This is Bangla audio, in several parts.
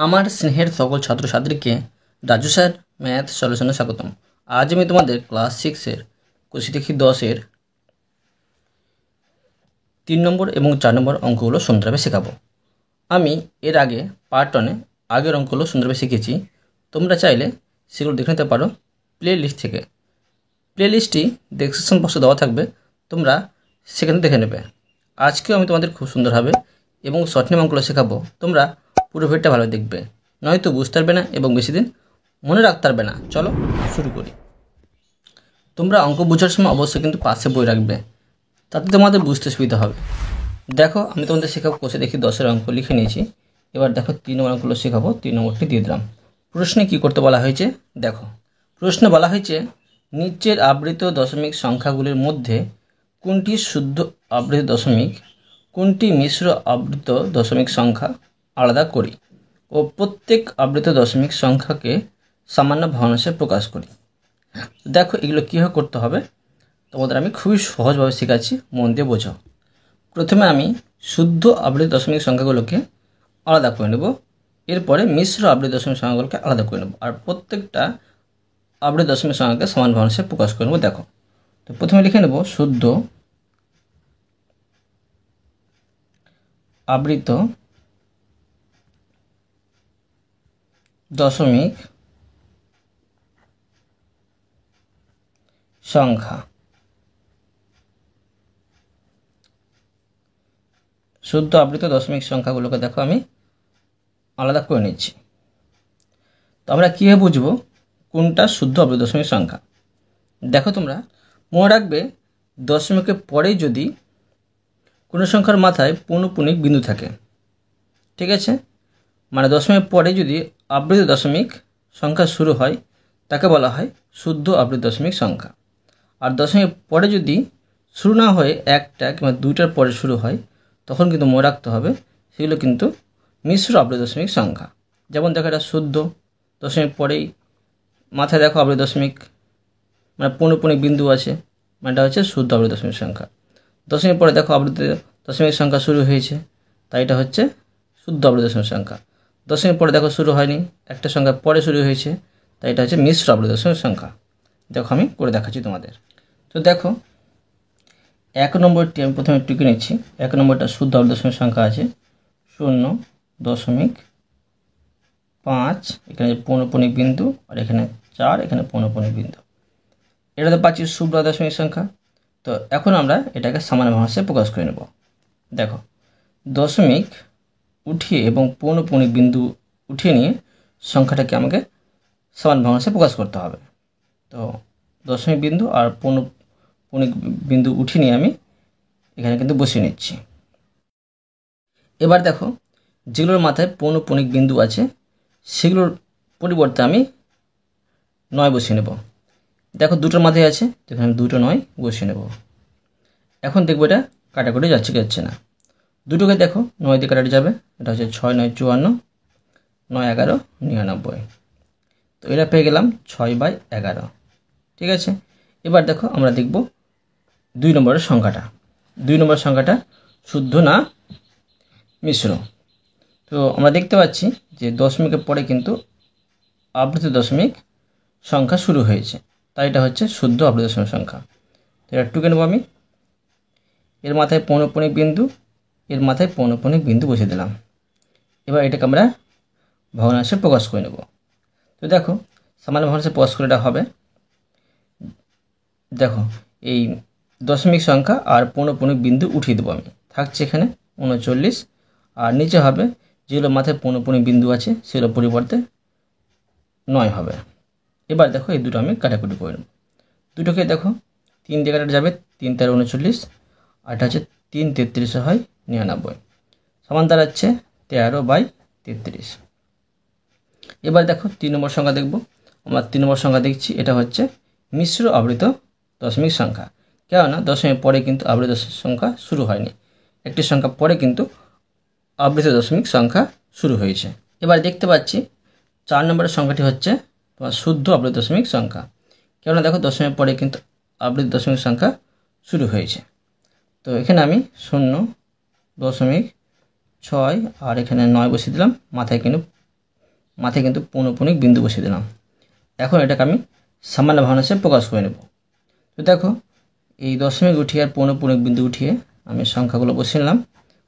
আমার স্নেহের সকল ছাত্রছাত্রীকে রাজু স্যার ম্যাথ সলিউশনে স্বাগতম। আজ আমি তোমাদের ক্লাস 6-এর কোষি দেখি 10-এর 3 নম্বর এবং 4 নম্বর অঙ্কগুলো সুন্দরভাবে শেখাবো। আমি এর আগে পার্ট 1-এ আগের অঙ্কগুলো সুন্দরভাবে শিখেছি। তোমরা চাইলে সেগুলো দেখে নিতে পারো প্লে লিস্ট থেকে। প্লে লিস্টটি ডেসক্রিপশন বক্সে দেওয়া থাকবে, তোমরা সেখানে দেখে নেবে। আজকেও আমি তোমাদের খুব সুন্দরভাবে এবং শর্ট নেম অঙ্কগুলো শেখাবো। তোমরা পুরো ভিডিওটা ভালো দেখবে, নয়তো বুঝতে পারবে না এবং বেশি দিন মনে রাখতে পারবে না। চলো শুরু করি। তোমরা অঙ্ক বোঝার সময় অবশ্যই কিন্তু পাশে বই রাখবে, তাতে তোমাদের বুঝতে সুবিধা হবে। দেখো, আমি তোমাদের শেখাবো কোষে দেখি 10-এর অঙ্ক লিখে নিয়েছি। এবার দেখো 3 নম্বর অঙ্কগুলো শেখাবো, 3 নম্বরটি দিয়ে দিলাম। প্রশ্নে কী করতে বলা হয়েছে দেখো। প্রশ্নে বলা হয়েছে নিচের আবৃত দশমিক সংখ্যাগুলির মধ্যে কোনটি শুদ্ধ আবৃত দশমিক, কোনটি মিশ্র আবৃত দশমিক সংখ্যা আলাদা করি ও প্রত্যেক আবৃত দশমিক সংখ্যাকে সামান্য ভগ্নাংশে প্রকাশ করি। দেখো এগুলো কীভাবে করতে হবে তোমাদের আমি খুবই সহজভাবে শেখাচ্ছি, মন দিয়ে বোঝাও। প্রথমে আমি শুদ্ধ আবৃত দশমিক সংখ্যাগুলোকে আলাদা করে নেব, এরপরে মিশ্র আবৃত দশমিক সংখ্যাগুলোকে আলাদা করে নেব, আর প্রত্যেকটা আবৃত দশমিক সংখ্যাকে সমান ভগ্নাংশে প্রকাশ করে নেব। দেখো, তো প্রথমে লিখে নেব শুদ্ধ আবৃত দশমিক সংখ্যা। শুদ্ধ আবৃত দশমিক সংখ্যাগুলোকে দেখো আমি আলাদা করে নিচ্ছি। তো আমরা কীভাবে বুঝবো কোনটা শুদ্ধ আবৃত দশমিক সংখ্যা? দেখো, তোমরা মনে রাখবে দশমিকের পরেই যদি কোনো সংখ্যার মাথায় পৌনঃপুনিক বিন্দু থাকে, ঠিক আছে, মানে দশমিকের পরে যদি আবৃত দশমিক সংখ্যা শুরু হয় তাকে বলা হয় শুদ্ধ আবৃত দশমিক সংখ্যা। আর দশমিকের পরে যদি শুরু না হয়ে একটা কিংবা দুইটার পরে শুরু হয় তখন কিন্তু মনে রাখতে হবে সেগুলো কিন্তু মিশ্র আবৃত দশমিক সংখ্যা। যেমন দেখো, এটা শুদ্ধ, দশমিক পরেই মাথায় দেখো আবৃত দশমিক মানে পৌনঃপুনিক বিন্দু আছে, মানে এটা হচ্ছে শুদ্ধ আবৃত দশমিক সংখ্যা। দশমিক পরে দেখো আবৃত দশমিক সংখ্যা শুরু হয়েছে, তাই এটা হচ্ছে শুদ্ধ আবৃত দশমিক সংখ্যা। দশমিক পরে দেখো শুরু হয়নি, একটা সংখ্যা পরে শুরু হয়েছে, তাই এটা হচ্ছে মিশ্র আবৃত দশমিক সংখ্যা। দেখো আমি করে দেখাচ্ছি তোমাদের। তো দেখো, 1 নম্বরটি আমি প্রথমে টুকে নিচ্ছি। 1 নম্বরটা শুদ্ধ আবৃত দশমিক সংখ্যা আছে 0.5, এখানে পৌনঃপুনিক বিন্দু, আর এখানে 4, এখানে পৌনঃপুনিক বিন্দু। এটাতে পাচ্ছি শুদ্ধ দশমিক সংখ্যা। তো এখন আমরা এটাকে সামান্য ভগ্নাংশে প্রকাশ করে নেব। দেখো, দশমিক উঠিয়ে এবং পৌনঃপুনিক বিন্দু উঠিয়ে নিয়ে সংখ্যাটাকে আমাকে সামান্য ভগ্নাংশে প্রকাশ করতে হবে। তো দশমিক বিন্দু আর পৌনঃপুনিক বিন্দু উঠিয়ে নিয়ে আমি এখানে কিন্তু বসিয়ে নিচ্ছি। এবার দেখো, যেগুলোর মাথায় পৌনঃপুনিক বিন্দু আছে সেগুলোর পরিবর্তে আমি 9 বসিয়ে নেব। দেখো, দুটোর মাথায় আছে, এখানে আমি 2টো 9 বসিয়ে নেব। এখন দেখবো এটা কাটাকুটি যাচ্ছে কি যাচ্ছে না। দুটোকে দেখো 9 দিয়ে কাটাতে যাবে, এটা হচ্ছে 6 9 54, 9 11 99। তো এটা পেয়ে গেলাম 6/11, ঠিক আছে। এবার দেখো আমরা দেখব 2 নম্বরের সংখ্যাটা। 2 নম্বরের সংখ্যাটা শুদ্ধ না মিশ্র। তো আমরা দেখতে পাচ্ছি যে দশমিকের পরে কিন্তু আবৃত দশমিক সংখ্যা শুরু হয়েছে, তাই এটা হচ্ছে শুদ্ধ আবৃত দশমিক সংখ্যা। তো এটা টুকে নেব আমি। এর মাথায় পৌনঃপুনিক বিন্দু, এর মাথায় পৌনঃপুনিক বিন্দু বসিয়ে দিলাম। এবার এটাকে আমরা ভগ্নাংশে প্রকাশ করে নেব। তো দেখো, সামান্য ভগ্নাংশে প্রকাশ করে এটা হবে, দেখো এই দশমিক সংখ্যা আর পৌনঃপুনিক বিন্দু উঠিয়ে দেবো আমি, থাকছে এখানে 39, আর নিচে হবে যেগুলো মাথায় পৌনঃপুনিক বিন্দু আছে সেগুলো পরিবর্তে 9 হবে। এবার দেখো এই দুটো আমি কাটাকুটি করে নেব। দুটোকে দেখো 3 দিয়ে কাটা যাবে, 3 13 39, আর এটা হচ্ছে 3 33 হয় 99, সমান দাঁড়াচ্ছে 13/33। এবার দেখো 3 নম্বর সংখ্যা দেখব। আমরা 3 নম্বর সংখ্যা দেখছি, এটা হচ্ছে মিশ্র আবৃত দশমিক সংখ্যা। কেননা দশমিক পরে কিন্তু আবৃত দশমিক সংখ্যা শুরু হয়নি, একটি সংখ্যা পরে কিন্তু আবৃত দশমিক সংখ্যা শুরু হয়েছে। এবার দেখতে পাচ্ছি 4 নম্বরের সংখ্যাটি হচ্ছে তোমার শুদ্ধ আবৃত দশমিক সংখ্যা। কেননা দেখো দশমিক পরে কিন্তু আবৃত দশমিক সংখ্যা শুরু হয়েছে। তো এখানে আমি 0.6 আর এখানে 9 বসিয়ে দিলাম, মাথায় কিন্তু মাথায় কিন্তু পৌনঃপুনিক বিন্দু বসিয়ে দিলাম। এখন এটাকে আমি সামান্য ভগ্নাংশে প্রকাশ করে নেব। তো দেখো এই দশমিক উঠিয়ে আর পৌনঃপুনিক বিন্দু উঠিয়ে আমি সংখ্যাগুলো বসিয়ে নিলাম।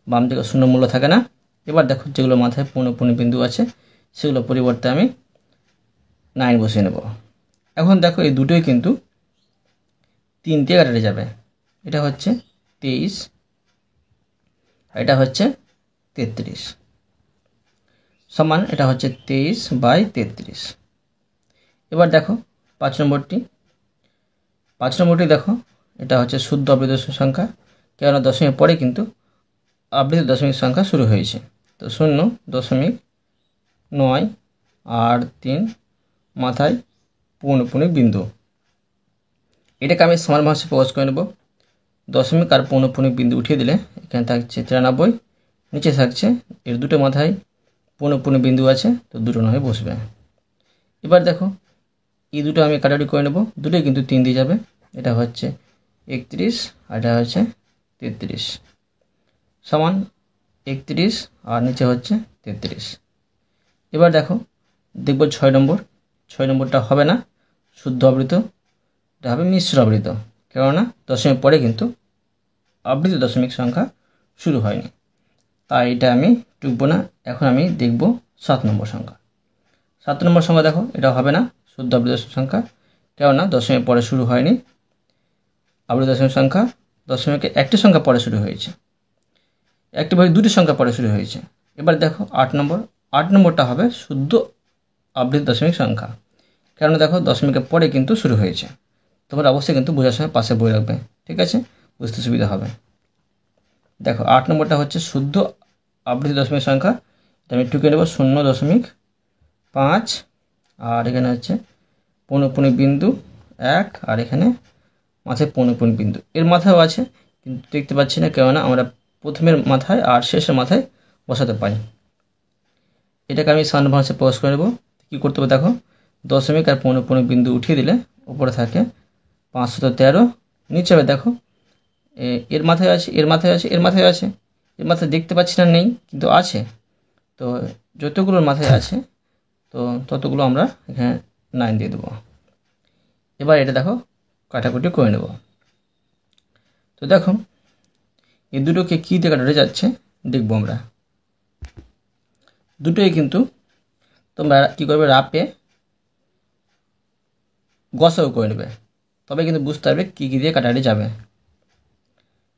বাম দিকে শূন্য মূল্য থাকে না। এবার দেখো যেগুলো মাথায় পৌনঃপুনিক বিন্দু আছে সেগুলো পরিবর্তে আমি 9 বসিয়ে নেব। এখন দেখো এই দুটোই কিন্তু 3 দিয়ে কাটে যাবে। এটা হচ্ছে 23, এটা হচ্ছে 33 সমান, এটা হচ্ছে 23/33। এবার দেখো 5 নম্বরটি দেখো, এটা হচ্ছে শুদ্ধ আবৃত সংখ্যা, কেননা দশমিকের পরে কিন্তু আবৃত দশমিক সংখ্যা শুরু হয়েছে। তো 0.9 আর 3 মাথায় পৌনঃপুনিক বিন্দু, এটাকে আমি সমান ভাষায় প্রকাশ করে নেব। দশমিক আর পৌনঃপুনিক বিন্দু উঠিয়ে দিলে এখানে থাকছে 93, নিচে থাকছে এর দুটো মাথায় পৌনঃপুনিক বিন্দু আছে, তো দুটো নয় বসবে। এবার দেখো এই দুটো আমি কাটাকাটি করে নেব, দুটোই কিন্তু 3 দিয়ে যাবে। এটা হচ্ছে 31 আর এটা হচ্ছে 33 সমান 31 আর নিচে হচ্ছে 33। এবার দেখো দেখব 6 নম্বরটা হবে না শুদ্ধ আবৃত, এটা হবে মিশ্র আবৃত, কেননা দশমিক পরে কিন্তু আবৃত দশমিক সংখ্যা শুরু হয়নি, তাই এটা আমি টুকবো না। এখন আমি দেখব 7 নম্বর সংখ্যা। 7 নম্বর সংখ্যা দেখো, এটা হবে না শুদ্ধ আবৃত সংখ্যা, কেননা দশমিক পরে শুরু হয়নি। আবৃত দশমিক সংখ্যা দশমিকে একটি সংখ্যা পরে শুরু হয়েছে, একটি বা দুটি সংখ্যা পরে শুরু হয়েছে। এবার দেখো 8 নম্বরটা হবে শুদ্ধ আবৃত দশমিক সংখ্যা, কেননা দেখো দশমিকের পরে কিন্তু শুরু হয়েছে। তোমরা অবশ্যই কিন্তু বোঝার সময় পাশে বই রাখবে, ঠিক আছে, বুঝতে সুবিধা হবে। দেখো 8 নম্বরটা হচ্ছে শুদ্ধ আবৃত দশমিক সংখ্যা, এটা আমি টুকে নেব 0.5 আর এখানে হচ্ছে পৌনঃপুনিক বিন্দু 1 আর এখানে মাথায় পৌনঃপুনিক বিন্দু, এর মাথায়ও আছে কিন্তু দেখতে পাচ্ছি না, কেননা আমরা প্রথমের মাথায় আর শেষের মাথায় বসাতে পারি। এটাকে আমি সামান্য ভাষায় প্রকাশ করে নেব। কী করতে হবে দেখো, দশমিক আর পৌনঃপুনিক বিন্দু উঠিয়ে দিলে উপরে থাকে 513, নিচে হবে দেখো এর মাথায় আছে, এর মাথায় আছে, এর মাথায় আছে, এর মাথায় দেখতে পাচ্ছি না নেই কিন্তু আছে, তো যতগুলোর মাথায় আছে তো ততগুলো আমরা এখানে 9 দিয়ে দেবো। এবার এটা দেখো কাটাকুটি করে নেব। তো দেখো এই দুটোকে কী দিয়ে কাটাতে যাচ্ছে দেখবো আমরা। দুটোই কিন্তু তোমরা কী করবে, রাপে গসাও করে নেবে, তবে কিন্তু বুঝতে পারবে কী কী দিয়ে কাটাকাটি যাবে।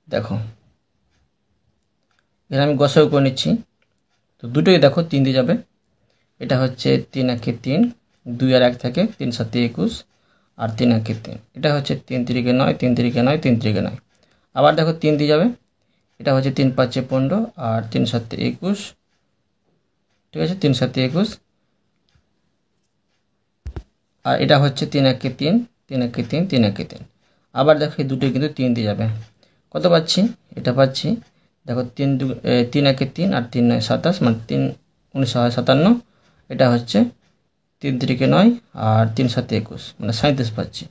দেখো এখানে আমি গসাও করে নিচ্ছি, তো দুটোই দেখো 3 দিয়ে যাবে। এটা হচ্ছে 3 একে 3, 2 আর 1 থাকে 3 7 21 আর 3 একে 3, এটা হচ্ছে 3 3 9, 3 3 9, 3 3 9। আবার দেখো 3 দিয়ে যাবে, এটা হচ্ছে 3 5 15 আর 3 7 21, ঠিক আছে, 3 7 21 আর এটা হচ্ছে 3 একে 3, 3 একে 3, 3 একে 3। আবার দেখো এই দুটোই কিন্তু 3 দিয়ে যাবে। কত পাচ্ছি, এটা পাচ্ছি দেখো 3 একে 3 আর 3 9 27, মানে 3 19 57, এটা হচ্ছে 3 3 9 আর 3 7 21, মানে 37 পাচ্ছি।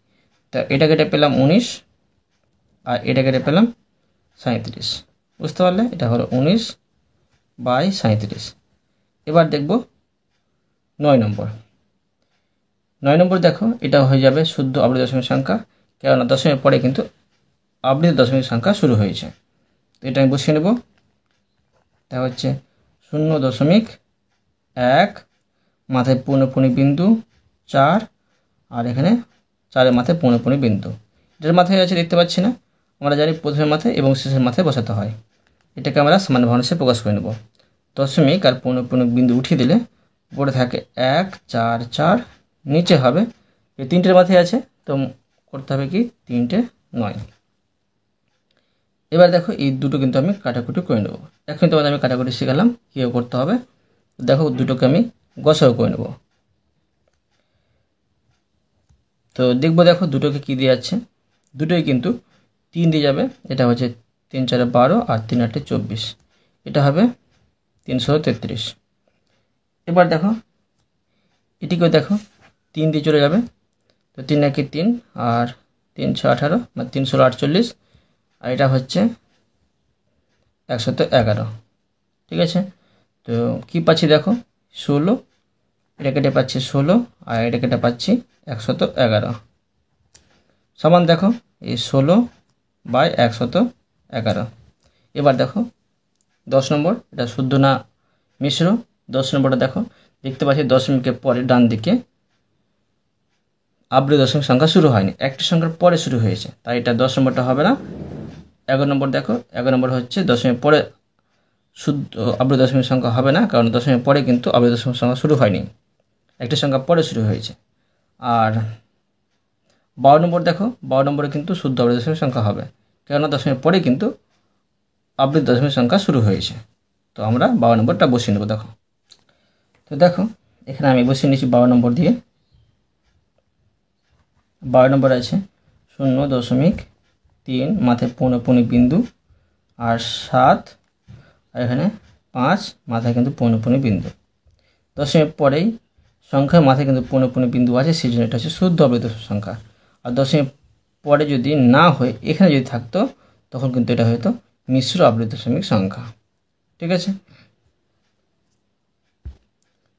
তা এটা কেটে পেলাম 19 আর এটা কেটে পেলাম 37, বুঝতে পারলে, এটা হলো 19/37। এবার দেখব 9 নম্বর। 9 নম্বর দেখো এটা হয়ে যাবে শুদ্ধ আবৃত দশমিক সংখ্যা, কেননা দশমিকের পরে কিন্তু আবৃত দশমিক সংখ্যা শুরু হয়েছে। তো এটা আমি বসিয়ে নেব। তা হচ্ছে 0.1 মাথায় পৌনঃপুনিক বিন্দু 4 আর এখানে 4 মাথায় পৌনঃপুনিক বিন্দু, এটার মাথায় আছে দেখতে পাচ্ছি না, আমরা জানি প্রথমের মাথায় এবং শেষের মাথায় বসাতে হয়। এটাকে আমরা সামান্য ভগ্নাংশে প্রকাশ করে নেব। দশমিক আর পৌনঃপুনিক বিন্দু উঠিয়ে দিলে উপরে থাকে 1 4 4, নিচে হবে এই 3টের মাথায় আছে, তো করতে হবে কি 3টে 9। এবার দেখো এই দুটো কিন্তু আমি কাটাকুটি করে নেব। এখন তোমাদের আমি কাটাকুটি শেখালাম কীভাবে করতে হবে। দেখো দুটোকে আমি গসাও করে নেব। তো দেখবো দেখো দুটোকে কী দিয়ে যাচ্ছে, দুটোই কিন্তু 3 দিয়ে যাবে। এটা হচ্ছে 3 4 12 আর 3 8 24, এটা হবে 333। এবার দেখো এটিকেও দেখো 3 দিয়ে চলে যাবে, তো 3 একে 3 আর 3 6 18, মানে 3 16 48 আর এটা হচ্ছে 111, ঠিক আছে। তো কী পাচ্ছি দেখো 16 এটা কেটে পাচ্ছি 16 আর এটা কেটে পাচ্ছি 111 সমান দেখো এই 16/111। এবার দেখো 10 নম্বর, এটা শুদ্ধ না মিশ্র। 10 নম্বরটা দেখো, দেখতে পাচ্ছি দশমিকের পরে ডান দিকে আবৃত দশমিক সংখ্যা শুরু হয়নি, একটি সংখ্যার পরে শুরু হয়েছে, তাই এটা 10 নম্বরটা হবে না। 11 নম্বর দেখো, 11 নম্বর হচ্ছে দশমিকের পরে শুদ্ধ আবৃত দশমিক সংখ্যা হবে না, কারণ দশমিকের পরে কিন্তু আবৃত দশমিক সংখ্যা শুরু হয়নি, একটি সংখ্যা পরে শুরু হয়েছে। আর 12 নম্বর দেখো, 12 নম্বরে কিন্তু শুদ্ধ আবৃত দশমিক সংখ্যা হবে, কেননা দশমিকের পরে কিন্তু আবৃত দশমিক সংখ্যা শুরু হয়েছে। তো আমরা 12 নম্বরটা বসিয়ে নেব। দেখো, তো দেখো এখানে আমি বসিয়ে নিয়েছি 12 নম্বর দিয়ে। 12 নম্বর আছে 0.3 মাথায় পৌনঃপুনিক বিন্দু আর 7 আর এখানে 5 মাথায় কিন্তু পৌনঃপুনিক বিন্দু। দশমিক পরেই সংখ্যার মাথায় কিন্তু পৌনঃপুনিক বিন্দু আছে, সেই জন্য এটা হচ্ছে শুদ্ধ আবৃত সংখ্যা। আর দশমিক পরে যদি না হয়ে এখানে যদি থাকতো তখন কিন্তু এটা হয়তো মিশ্র আবৃত দশমিক সংখ্যা। ঠিক আছে,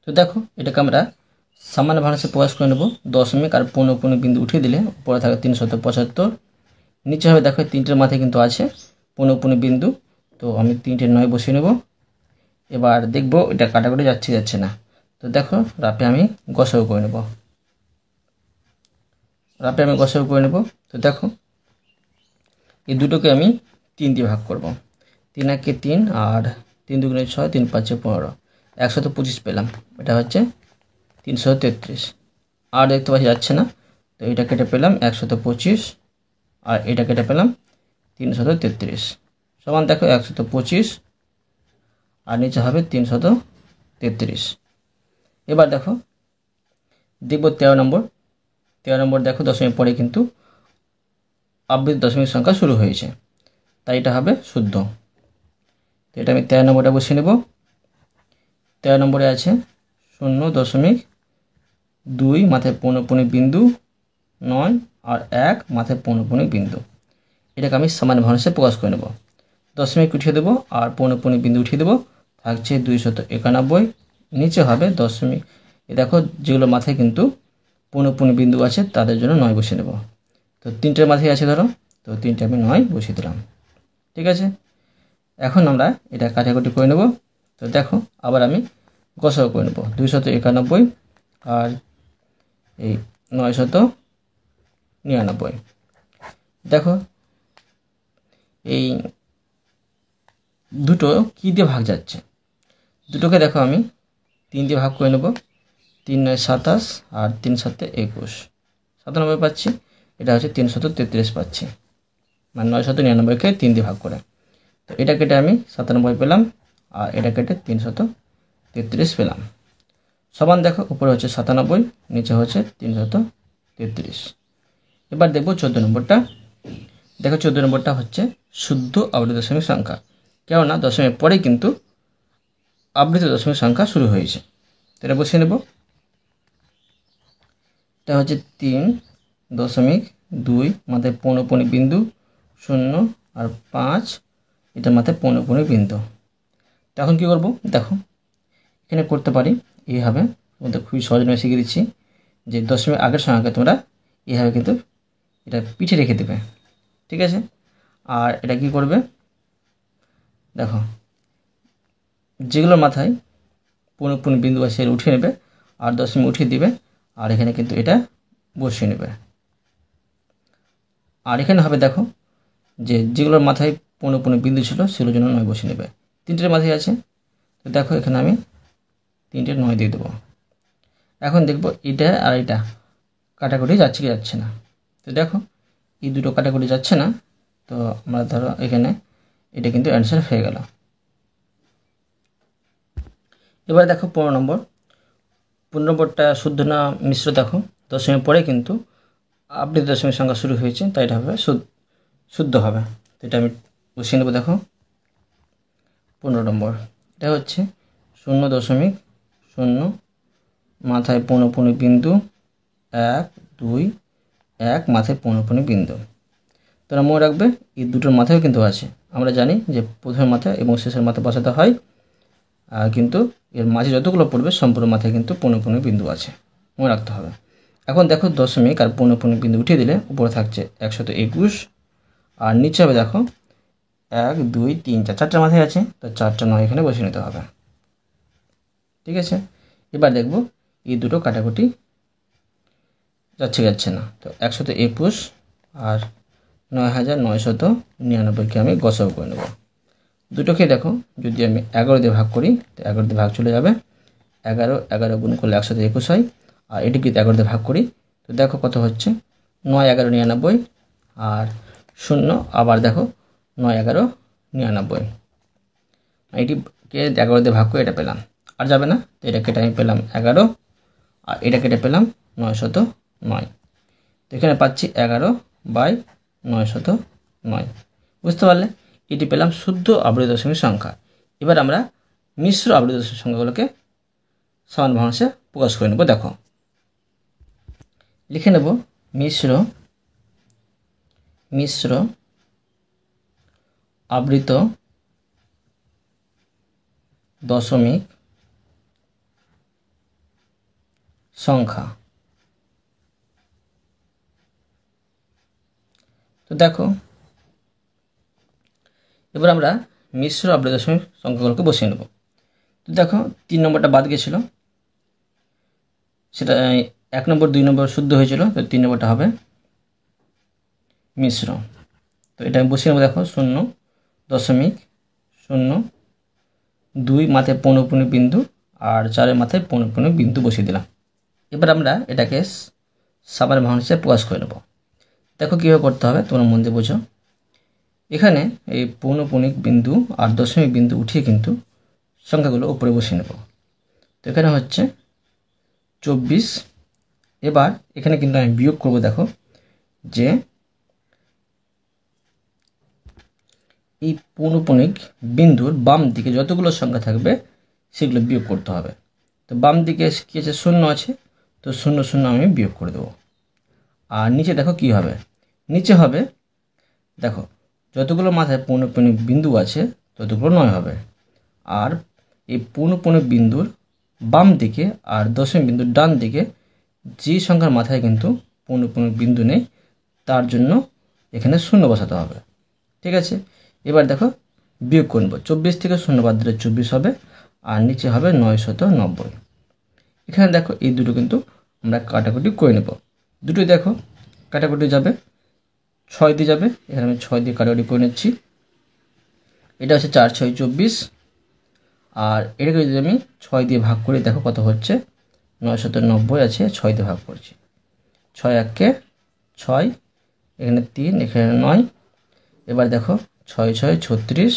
তো দেখো এটাকে আমরা সামান্য ভাষায় প্রকাশ করে নেব। দশমিক আর পৌনঃপুনিক বিন্দু উঠিয়ে দিলে উপরে থাকে 375, নিচে হবে দেখো 3টের মাথায় কিন্তু আছে পৌনঃপুনিক বিন্দু, তো আমি 3টে 9 বসিয়ে নেব। এবার দেখব এটা কাটাকুটি যাচ্ছে না, তো দেখো রাপে আমি গসাগু করে নেব। তো দেখো এই দুটোকে আমি 3 দিয়ে ভাগ করব। 3 একে 3 আর 3 দুগুণে 6, 3 5 15, 125 পেলাম। এটা হচ্ছে 333। আর দেখতে পাচ্ছি যাচ্ছে না, তো এটা কেটে পেলাম 125 আর এটা কেটে পেলাম 333 সমান দেখো 125 আর নিচে হবে 333। এবার দেখো দেখব 13 নম্বর। 13 নম্বর দেখো দশমিক পরে কিন্তু আবৃত দশমিক সংখ্যা শুরু হয়েছে, তাই এটা হবে শুদ্ধ। তো এটা আমি 13 নম্বরটা বসিয়ে নেব। 13 নম্বরে আছে 0.2 মাথায় পৌনঃপুনিক বিন্দু 9 আর 1 মাথায় পৌনঃপুনিক বিন্দু। এটাকে আমি সমান ভাষায় প্রকাশ করে নেব। দশমিক উঠিয়ে দেবো আর পৌনঃপুনিক বিন্দু উঠিয়ে দেবো, থাকছে 291। নিচে হবে দশমিক, দেখো যেগুলো মাথায় কিন্তু পৌনঃপুনিক বিন্দু আছে তাদের জন্য 9 বসিয়ে নেব। তো 3টের মাথায় আছে ধরো, তো 3টে আমি 9 বসিয়ে দিলাম। ঠিক আছে, এখন আমরা এটা কাটাকুটি করে নেব। তো দেখো আবার আমি গসাগু করে নেব। 291 আর এই 999। দেখো এই দুটো কী দিয়ে ভাগ যাচ্ছে, দুটোকে দেখো আমি 3 দিয়ে ভাগ করে নেব। 3 9 27 আর 3 7 21, 97 পাচ্ছি। এটা হচ্ছে 333 পাচ্ছি, মানে 999কে 3 দিয়ে ভাগ করে। তো এটা কেটে আমি 97 পেলাম আর এটা কেটে 333 পেলাম। সমান দেখো উপরে হচ্ছে 97, নিচে হচ্ছে 333। এবার দেখব 14 নম্বরটা। দেখো 14 নম্বরটা হচ্ছে শুদ্ধ আবৃত দশমিক সংখ্যা, কেননা দশমিক পরে কিন্তু আবৃত দশমিক সংখ্যা শুরু হয়েছে। তো এটা বসিয়ে নেব। এটা হচ্ছে 3.2 মাথায় পৌনঃপুনিক বিন্দু 0 আর 5 এটার মাথায় পৌনঃপুনিক বিন্দু। তো এখন কী করবো দেখো, এখানে করতে পারি এইভাবে, তোমাদের খুবই সহজ নয় শিখিয়ে দিচ্ছি যে দশমিক আগের সংখ্যাকে তোমরা এইভাবে কিন্তু এটা পিঠে রেখে দেবে। ঠিক আছে, আর এটা কি করবে দেখো, যেগুলোর মাথায় পৌনঃপুনিক বিন্দু আছে এর উঠিয়ে নেবে আর দশমিক উঠিয়ে দিবে, আর এখানে কিন্তু এটা বসিয়ে নেবে। আর এখানে হবে দেখো যে যেগুলোর মাথায় পৌনঃপুনিক বিন্দু ছিল সেগুলোর জন্য 9 বসিয়ে নেবে। 3টের মাথায় আছে, তো দেখো এখানে আমি 3টে 9 দিয়ে দেবো। এখন দেখবো এটা আর এটা কাটাকুটি যাচ্ছে কি যাচ্ছে না। তো দেখো এই দুটো কাটাকুটি যাচ্ছে না, তো আমরা ধরো এখানে এটা কিন্তু অ্যান্সার হয়ে গেল। এবার দেখো 15 নম্বর। 15 নম্বরটা শুদ্ধ না মিশ্র। দেখো দশমিক পরে কিন্তু আবৃত দশমিক সংখ্যা শুরু হয়েছে, তাই এটা হবে শুদ্ধ হবে। তো এটা আমি বসিয়ে নেব। দেখো 15 নম্বর, এটা হচ্ছে 0.0 মাথায় পৌনঃপুনিক বিন্দু 1 2 1 মাথায় পৌনঃপুনিক বিন্দু। তোমরা মনে রাখবে এই দুটোর মাথায়ও কিন্তু আছে। আমরা জানি যে প্রথমের মাথায় এবং শেষের মাথায় বসাতে হয় কিন্তু এর মাঝে যতগুলো পড়বে সম্পূর্ণ মাথায় কিন্তু পৌনঃপুনিক বিন্দু আছে, মনে রাখতে হবে। এখন দেখো দশমিক আর পৌনঃপুনিক বিন্দু উঠিয়ে দিলে উপরে থাকছে 121, আর নিচে হবে দেখো 1 2 3 4, 4টা মাথায় আছে, তো 4টা 9 এখানে বসিয়ে নিতে হবে। ঠিক আছে, এবার দেখব এই দুটো কাটাকুটি যাচ্ছে না, তো 121 আর 9999কে আমি গসাগু করে নেব। দুটোকে দেখো যদি আমি 11 দিয়ে ভাগ করি তো 11 দিয়ে ভাগ চলে যাবে, 11 গুণ করলে 121 হয়, আর এটিকে 11 দিয়ে ভাগ করি তো দেখো কত হচ্ছে 9 11 99, আর 0 আবার দেখো 9 11 99, এটিকে 11 দিয়ে ভাগ করে এটা পেলাম, আর যাবে না, তো এটা কেটে আমি পেলাম 11, আর এটা কেটে পেলাম 909, তো এখানে পাচ্ছি 11/909। বুঝতে পারলে, এটি পেলাম শুদ্ধ আবৃত দশমিক সংখ্যা। এবার আমরা মিশ্র আবৃত দশমিক সংখ্যাগুলোকে সমান ভগ্নাংশে প্রকাশ করে নেব। দেখো লিখে নেব মিশ্র আবৃত দশমিক সংখ্যা। তো দেখো এবার আমরা মিশ্র আবৃত দশমিক সংখ্যাগুলোকে বসিয়ে নেব। তো দেখো 3 নম্বরটা বাদ গেছিল, সেটা 1 নম্বর 2 নম্বর শুদ্ধ হয়েছিল, তো 3 নম্বরটা হবে মিশ্র। তো এটা আমি বসিয়ে নেব। দেখো 0.02 মাথায় পৌনঃপুনিক বিন্দু আর 4-এর মাথায় পৌনঃপুনিক বিন্দু বসিয়ে দিলাম। এবার আমরা এটাকে সমান ভগ্নাংশে প্রকাশ করে নেব। দেখো কীভাবে করতে হবে তোমরা মন দিয়ে বোঝো। এখানে এই পৌনঃপুনিক বিন্দু আর দশমিক বিন্দু উঠিয়ে কিন্তু সংখ্যাগুলো উপরে বসিয়ে নেব। তো এখানে হচ্ছে 24। এবার এখানে কিন্তু আমি বিয়োগ করব। দেখো যে এই পৌনঃপুনিক বিন্দুর বাম দিকে যতগুলো সংখ্যা থাকবে সেগুলো বিয়োগ করতে হবে। তো বাম দিকে কী আছে, 0 আছে, তো 0 0 আমি বিয়োগ করে দেবো। আর নিচে দেখো কি হবে, নিচে হবে দেখো যতগুলো মাথায় পৌনঃপুনিক বিন্দু আছে ততগুলো 9 হবে, আর এই পৌনঃপুনিক বিন্দুর বাম দিকে আর দশমিক বিন্দুর ডান দিকে যে সংখ্যার মাথায় কিন্তু পৌনঃপুনিক বিন্দু নেই তার জন্য এখানে 0 বসাতে হবে। ঠিক আছে, এবার দেখো বিয়োগ করব। 24 থেকে 0 বাদ দিলে 24 হবে, আর নিচে হবে 990। এখানে দেখো এই দুটো কিন্তু আমরা কাটাকুটি করে নেব। দুটোই দেখো কাটাকুটি যাবে, 6 দিয়ে যাবে, এখানে আমি 6 দিয়ে কাটাকুটি করে নিচ্ছি। এটা হচ্ছে 4 6 24, আর এটাকে যদি আমি 6 দিয়ে ভাগ করি দেখো কত হচ্ছে 990 আছে, 6 দিয়ে ভাগ করছি, 6 1 6, এখানে 3, এখানে 9। এবার দেখো 6 6 36,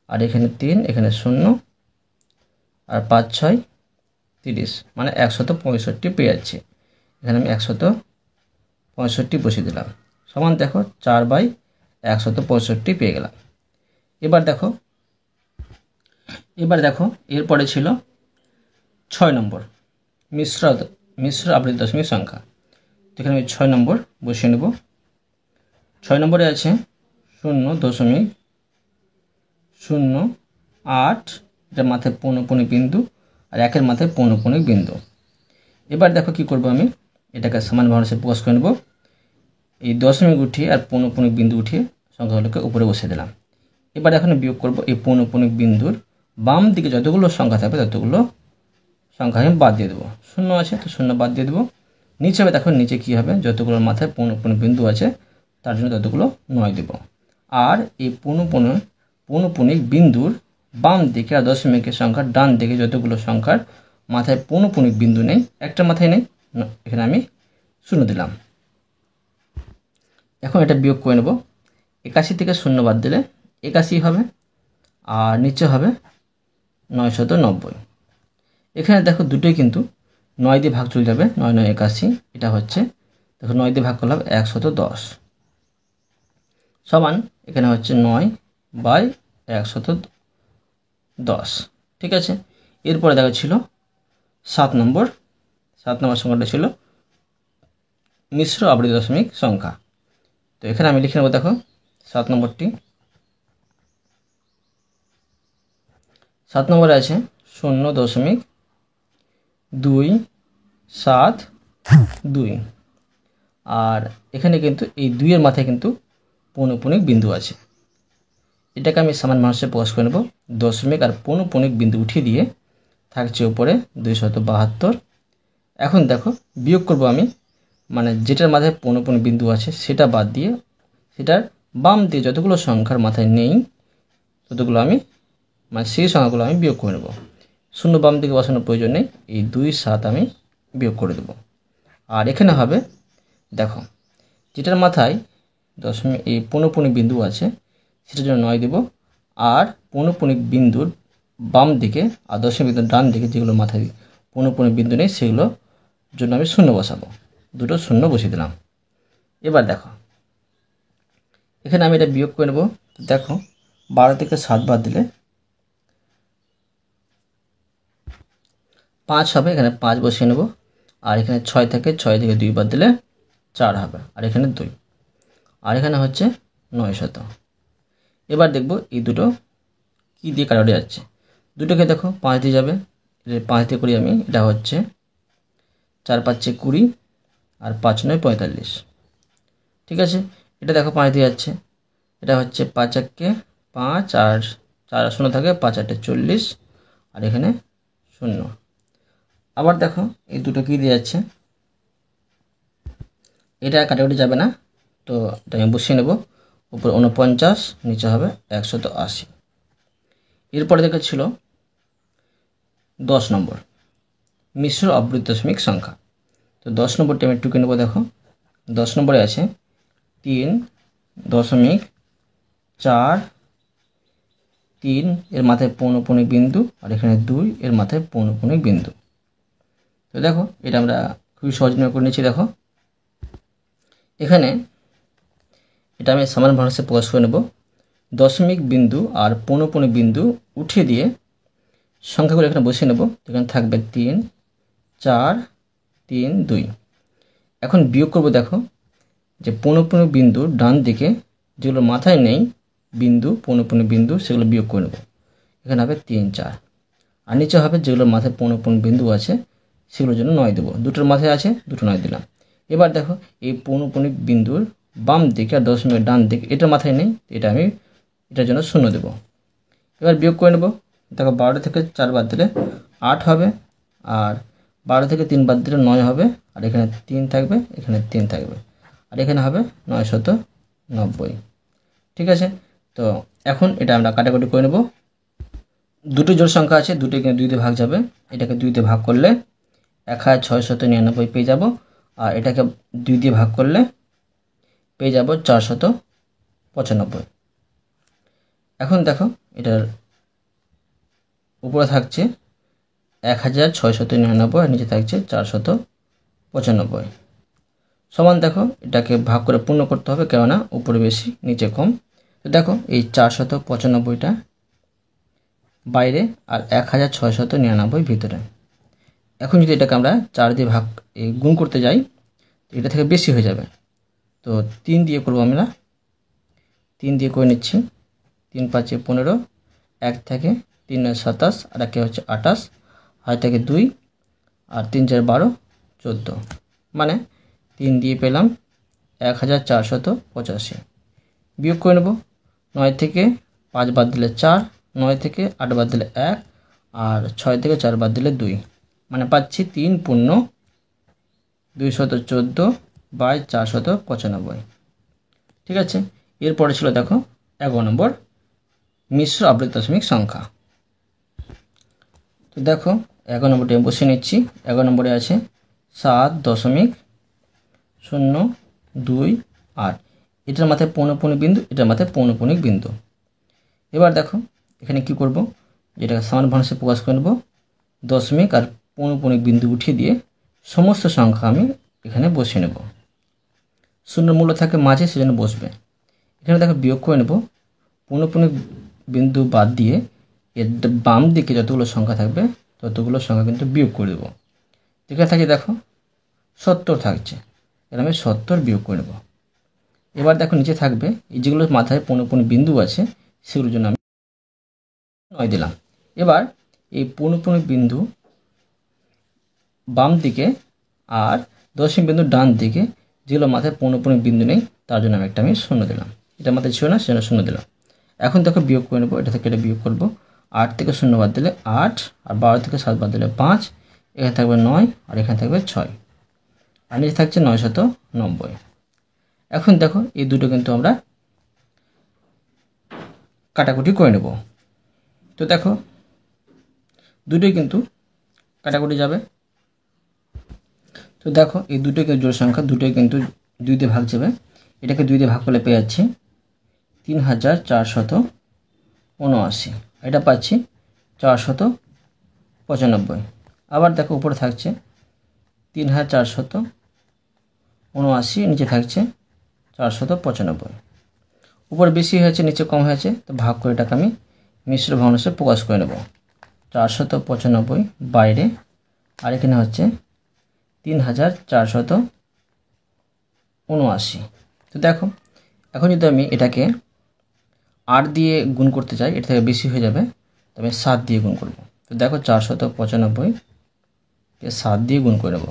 আর এখানে 3, এখানে 0, আর 5 6 30, মানে 165 পেয়ে যাচ্ছে। এখানে আমি 165 বসিয়ে দিলাম, সমান দেখো 4/165 পেয়ে গেলাম। এবার দেখো এরপরে ছিল 6 নম্বর মিশ্র আবৃত দশমিক সংখ্যা। এখানে আমি 6 নম্বর বসিয়ে নেব। 6 নম্বরে আছে 0.08, এটার মাথায় পৌনঃপুনিক বিন্দু আর 1-এর মাথায় পৌনঃপুনিক বিন্দু। এবার দেখো কি করব, আমি এটাকে সমান ভগ্নাংশে প্রকাশ করে নেব। এই দশমিক উঠিয়ে আর পৌনঃপুনিক বিন্দু উঠিয়ে সংখ্যাগুলোকে উপরে বসিয়ে দিলাম। এবার এখন বিয়োগ করব এই পৌনঃপুনিক বিন্দুর বাম দিকে যতগুলো সংখ্যা থাকবে ততগুলো সংখ্যা আমি বাদ দিয়ে দেবো। 0 আছে তো 0 বাদ দিয়ে দেবো। নিচে হবে দেখো নিচে কী হবে, যতগুলোর মাথায় পৌনঃপুনিক বিন্দু আছে তার জন্য ততগুলো 9 দেব। আর এই পৌনঃপুনিক বিন্দুর বাম দিকে আর দশমিকের সংখ্যার ডান দিকে যতগুলো সংখ্যার মাথায় পৌনঃপুনিক বিন্দু নেই, একটা মাথায় নেই, এখানে আমি 0 দিলাম। এখন এটা বিয়োগ করে নেব। 81 থেকে 0 বাদ দিলে 81 হবে, আর নিচে হবে 990। এখানে দেখো দুটোই কিন্তু 9 দিয়ে ভাগ চলে যাবে, 9 9 81, এটা হচ্ছে দেখো 9 দিয়ে ভাগ করলাম 110, সমান এখানে হচ্ছে 9/110। ঠিক আছে, এরপরে দেখো ছিল 7 নম্বর সংখ্যাটা ছিল মিশ্র আবৃত দশমিক সংখ্যা। তো এখানে আমি লিখে নেব। দেখো 7 নম্বরটি 7 নম্বরে আছে 0.272। আর এখানে কিন্তু এই 2 এর মাথায় কিন্তু পৌনঃপুনিক বিন্দু আছে। এটাকে আমি সমান মানুষে প্রকাশ করে নেব। দশমিক আর পৌনঃপুনিক বিন্দু উঠিয়ে দিয়ে থাকছে উপরে 272। এখন দেখো বিয়োগ করব আমি, মানে যেটার মাথায় পৌনঃপুনিক বিন্দু আছে সেটা বাদ দিয়ে সেটার বাম দিয়ে যতগুলো সংখ্যার মাথায় নেই ততগুলো আমি, মানে সেই সংখ্যাগুলো আমি বিয়োগ করে নেব। শূন্য বাম দিকে বসানোর প্রয়োজন নেই, এই 2 7 আমি বিয়োগ করে দেব। আর এখানে হবে দেখো যেটার মাথায় দশমিক এই পৌনঃপুনিক বিন্দু আছে সেটার জন্য 9 দেব। আর পৌনঃপুনিক বিন্দুর বাম দিকে আর দশমিক বিন্দুর ডান দিকে যেগুলো মাথায় পৌনঃপুনিক বিন্দু নেই সেগুলোর জন্য আমি শূন্য বসাবো। দুটো শূন্য বসিয়ে দিলাম। এবার দেখো এখানে আমি এটা বিয়োগ করে নেব। দেখো 12 থেকে 7 বাদ দিলে 5 হবে, এখানে 5 বসিয়ে নেব। আর এখানে 6 থেকে 2 বাদ দিলে 4 হবে, আর এখানে 2, আর এখানে হচ্ছে 900। এবার দেখব এই দুটো কি দিয়ে কাটাতে যাচ্ছে। দুটোকে দেখো 5 দিয়ে যাবে, 5 দিয়ে করি আমি, এটা হচ্ছে 4 5 20 আর 5 9 45। ঠিক আছে, এটা দেখো 5 দিয়ে যাচ্ছে, এটা হচ্ছে 5 1 5 আর 4 শূন্য থাকে, 5 8 40 আর এখানে 0। আবার দেখো এই দুটো কি দিয়ে যাচ্ছে, এটা কাটাকুটি যাবে না, তো এটা আমি বসিয়ে নেব। উপরে 49, নিচে হবে 180। এরপরে দেখো ছিল 10 নম্বর মিশ্র অবৃত্ত দশমিক সংখ্যা। তো 10 নম্বরটি আমি টুকে নেব। দেখো 10 নম্বরে আছে 3.43 এর মাথায় পৌনঃপুনিক বিন্দু, আর এখানে 2 এর মাথায় পৌনঃপুনিক বিন্দু। তো দেখো এটা আমরা খুবই সহজ নির্ণয় করে নিচ্ছি। দেখো এখানে এটা আমি সমান ভাগে প্রকাশ করে নেব। দশমিক বিন্দু আর পৌনঃপুনিক বিন্দু উঠিয়ে দিয়ে সংখ্যাগুলো এখানে বসিয়ে নেব। এখানে থাকবে 3 4 3 2। এখন বিয়োগ করব। দেখো যে পৌনঃপুনিক বিন্দু ডান দিকে যেগুলো মাথায় নেই বিন্দু পৌনঃপুনিক বিন্দু সেগুলো বিয়োগ করে নেব। এখানে হবে 3 4, আর নিচে হবে যেগুলোর মাথায় পৌনঃপুনিক বিন্দু আছে সেগুলোর জন্য 9 দেবো। দুটোর মাথায় আছে, দুটো 9 দিলাম। এবার দেখো এই পৌনঃপুনিক বিন্দুর বাম দিকে আর দশমিকের ডান দিকে এটার মাথায় নেই, এটা আমি এটার জন্য 0 দেবো। এবার বিয়োগ করে নেব। দেখো 12 থেকে 4 বাদ দিলে 8 হবে, আর 12 থেকে 3 বাদ দিলে 9 হবে, আর এখানে 3 থাকবে, এখানে 3 থাকবে, আর এখানে হবে 990। ঠিক আছে, তো এখন এটা আমরা কাটাকুটি করে নেব। দুটো জোড় সংখ্যা আছে, দুটো কিন্তু 2 দিয়ে ভাগ যাবে। এটাকে 2 দিয়ে ভাগ করলে 1699 পেয়ে যাব, আর এটাকে 2 দিয়ে ভাগ করলে পেয়ে যাব 495। এখন দেখো এটার উপরে থাকছে 1699 আর নিচে থাকছে 495। সমান দেখো এটাকে ভাগ করে পূর্ণ করতে হবে, কেননা উপরে বেশি নিচে কম। তো দেখো এই 495টা বাইরে আর 1699 ভিতরে। এখন যদি এটাকে আমরা 4 দিয়ে ভাগ গুণ করতে যাই এটা থেকে বেশি হয়ে যাবে, তো 3 দিয়ে করবো আমরা। 3 দিয়ে করে নিচ্ছি। 3 5 15, 1 থেকে 3 9 27, আর একে হচ্ছে 28, আর থেকে 2 আর 3 4 12 14, মানে 3 দিয়ে পেলাম 1485। বিয়োগ করে নেব। 9 থেকে 5 বাদ দিলে 4, 9 থেকে 8 বাদ দিলে 1, আর 6 থেকে 4 বাদ দিলে 2, মানে পাচ্ছি 3 পূর্ণ 214/495। ঠিক আছে, এরপরে ছিল দেখো 11 নম্বর মিশ্র অবৃত্ত দশমিক সংখ্যা। তো দেখো 11 নম্বরটি আমি বসিয়ে নিচ্ছি। 11 নম্বরে আছে 7.028, এটার মাথায় পৌনঃপুনিক বিন্দু, এটার মাথায় পৌনঃপুনিক বিন্দু। এবার দেখো এখানে কি করব, যেটাকে সমান ভাগে প্রকাশ করে নেব। দশমিক আর পৌনঃপুনিক বিন্দু উঠিয়ে দিয়ে সমস্ত সংখ্যা আমি এখানে বসিয়ে নেব। শূন্য মূল্য থাকে মাঝে, সেজন্য বসবে। এখানে দেখো বিয়োগ করে নেব। পৌনঃপুনিক বিন্দু বাদ দিয়ে এর বাম দিকে যতগুলো সংখ্যা থাকবে ততগুলো সংখ্যা কিন্তু বিয়োগ করে দেবো। এখানে থাকে দেখো 70 থাকছে, এর আমি 70 বিয়োগ করে নেব। এবার দেখো নিচে থাকবে এই যেগুলো মাথায় পৌনঃপুনিক বিন্দু আছে সেগুলোর জন্য আমি 9 দিলাম। এবার এই পৌনঃপুনিক বিন্দু বাম দিকে আর দশমিক বিন্দু ডান দিকে যেগুলো মাথায় পৌনঃপুনিক বিন্দু নেই তার জন্য আমি শূন্য দিলাম। এটা মাথায় ছিল না, সেজন্য শূন্য দিলাম। এখন দেখো বিয়োগ করে নেবো, এটা থেকে এটা বিয়োগ করবো। 8 থেকে 0 বাদ দিলে 8, আর 12 থেকে 7 বাদ দিলে 5, এখানে থাকবে 9 আর এখানে থাকবে 6, আর নিচে থাকছে 990। এখন দেখো এই দুটো কিন্তু আমরা কাটাকুটি করে নেব। তো দেখো দুটোই কিন্তু কাটাকুটি যাবে। তো দেখো এই দুটোই কিন্তু জোড় সংখ্যা, দুটোই কিন্তু 2 দিয়ে ভাগ যাবে। এটাকে 2 দিয়ে ভাগ করলে পেয়ে যাচ্ছি 3479, এটা পাচ্ছি 495। আবার দেখো উপরে থাকছে 3479, নিচে থাকছে 495। উপরে বেশি হয়েছে, নিচে কম হয়েছে, তো ভাগ করে এটাকে আমি মিশ্র ভগ্নাংশে প্রকাশ করে নেব। 495 বাইরে, আর এখানে হচ্ছে 3479। তো দেখো এখন যদি আমি এটাকে 8 দিয়ে গুণ করতে চাই, এটা থেকে বেশি হয়ে যাবে, তবে 7 দিয়ে গুণ করব। তো দেখো 495 কে 7 দিয়ে গুণ করে নেব।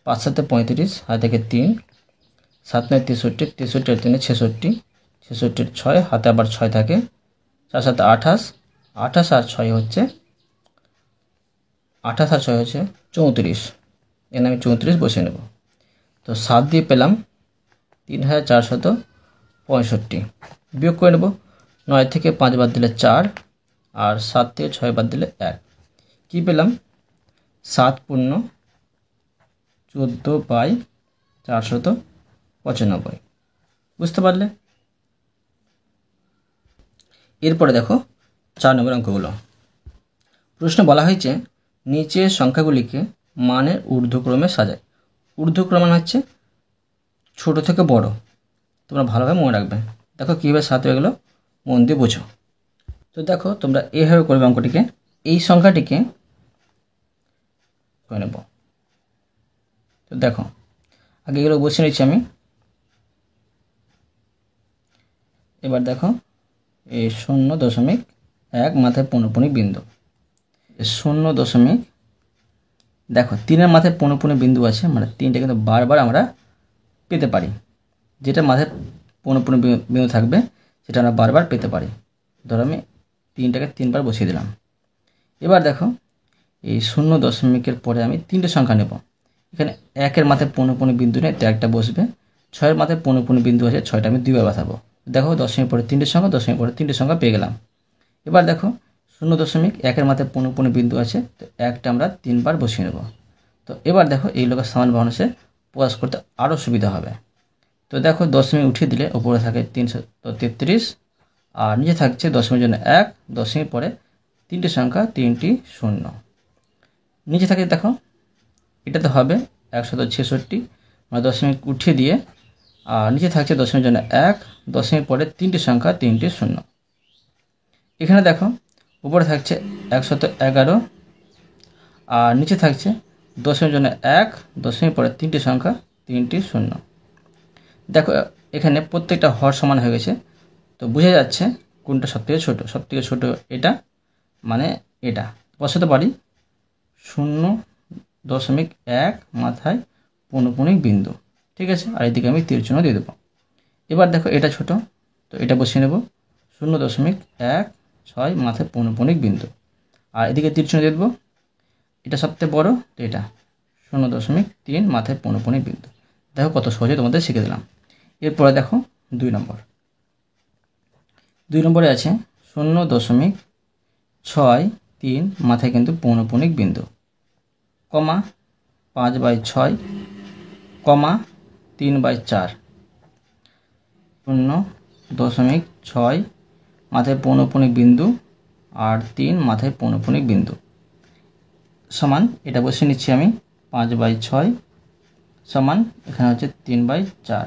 5 7 35, হাতে থেকে 3, 7 9 63, 63 আর 3 66, 66 6, হাতে আবার 6 থাকে, 4 7 28, 28 আর 6 হচ্ছে 28 আর 6 হচ্ছে 34, এখানে আমি 34 বসিয়ে নেব। তো 7 দিয়ে পেলাম 3465, বিয়োগ করে নেব। 9 থেকে 5 বাদ দিলে 4, আর 7 থেকে 6 বাদ দিলে 1, কী পেলাম 7 পূর্ণ 14/495। বুঝতে পারলে? এরপরে দেখো 4 নম্বর অঙ্কগুলো। প্রশ্ন বলা হয়েছে নিচের সংখ্যাগুলিকে মানের ঊর্ধ্বক্রমে সাজায়। ঊর্ধ্বক্রম মানে হচ্ছে ছোট থেকে বড়, তোমরা ভালোভাবে মনে রাখবে। দেখো কীভাবে সাজাতে হয়ে গেলো, মন দিয়ে বোঝো। তো দেখো তোমরা এইভাবে করবে অঙ্কটিকে। এই সংখ্যাটিকে করে নেব। তো দেখো আগে এগুলো বসে নিচ্ছি আমি। এবার দেখো এই 0.1 মাথায় পৌনঃপুনিক বিন্দু, 0. দেখো 3-এর মাথায় পৌনঃপুনিক বিন্দু আছে, মানে 3টা কিন্তু বারবার আমরা পেতে পারি। যেটা মাথায় পৌনঃপুনিক বিন্দু থাকবে সেটা আমরা বারবার পেতে পারি। ধরো আমি 3টাকে 3বার বসিয়ে দিলাম। এবার দেখো এই 0.এর পরে আমি 3টে সংখ্যা নেব। এখানে 1-এর মাথায় পৌনঃপুনিক বিন্দু নেই, তো 1টা বসবে। 6-এর মাথায় পৌনঃপুনিক বিন্দু আছে, 6টা আমি 2বার বসাবো। দেখো 10-এর পরে 3টে সংখ্যা, 10-এর পরে 3টে সংখ্যা পেয়ে গেলাম। এবার দেখো 0.1-এর মাথায় পৌনঃপুনিক বিন্দু আছে, তো 1টা আমরা 3বার বসিয়ে নেব। তো এবার দেখো এই লোকের সমান ভগ্নাংশে প্রকাশ করতে আরও সুবিধা হবে। তো দেখো দশমিক উঠিয়ে দিলে উপরে থাকে 333, আর নিচে থাকছে দশমিকের জন্য 1, দশমিক পরে 3টে সংখ্যা, 3টি 0। নিচে থাকে দেখো এটাতে হবে 166, মানে দশমিক উঠিয়ে দিয়ে, আর নিচে থাকছে দশমিকের জন্য 1, দশমিক পরে 3টে সংখ্যা, 3টি 0। এখানে দেখো উপরে থাকছে 111, আর নিচে থাকছে দশমিকের জন্য 1, দশমিক পরে 3টে সংখ্যা, 3টি 0। দেখো এখানে প্রত্যেকটা হর সমান হয়ে গেছে, তো বোঝা যাচ্ছে কোনটা সবথেকে ছোটো। সবথেকে ছোটো এটা, মানে এটা বসাতে পারি 0.1 মাথায় পৌনঃপুনিক বিন্দু, ঠিক আছে। আর এদিকে আমি তীর চিহ্ন দিয়ে দেবো। এবার দেখো এটা ছোট, তো এটা বসিয়ে নেব 0.16 মাথায় পৌনঃপুনিক বিন্দু, আর এদিকে তীর চিহ্ন দিয়ে দেবো। এটা সবথেকে বড়, তো এটা 0.3 মাথায় পৌনঃপুনিক বিন্দু। দেখো কত সহজে তোমাদের শিখে দিলাম। এরপরে দেখো 2 নম্বরে আছে 0.63 মাথায় কিন্তু পৌনঃপুনিক বিন্দু, কমা 5/6, কমা 3/4, 0.6 মাথায় পৌনঃপুনিক বিন্দু আর 3 মাথায় পৌনঃপুনিক বিন্দু সমান, এটা বসিয়ে নিচ্ছি আমি 5/6 সমান, এখানে হচ্ছে 3/4